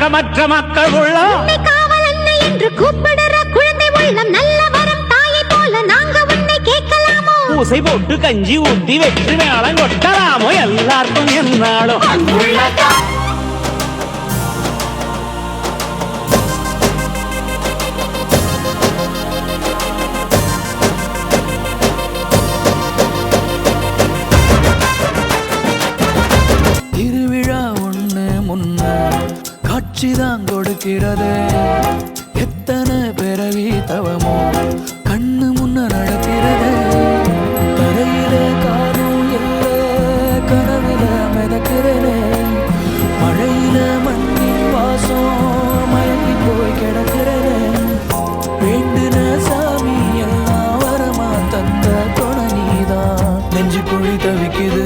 இரக்கமற்ற மக்கள் உள்ளம் காவல் அன்னை என்று கூப்பிடுற குழந்தை உள்ளம் நல்ல வரம் தாயை போல நாங்க உன்னை கேட்கலாமோ பூசை போட்டு கஞ்சி ஊத்தி வெற்றி மேளம் கொட்டலாமோ எல்லாருக்கும் என்னாலும் திருவிழா ஒண்ணு முன்ன காட்சிதான் கொடுக்கிறது எத்தனை பிறவி தவமோ கண்ணு முன்ன நடக்கிறது கரையில காரும் இல்ல கனவுல மிதக்கிறது மழையில மண்ணின் வாசம் மயங்கி போய் கிடக்கிறது வேண்டுன சாமி எல்லாம் வரமா தந்த துணை நீதான் நெஞ்சு குழி தவிக்குது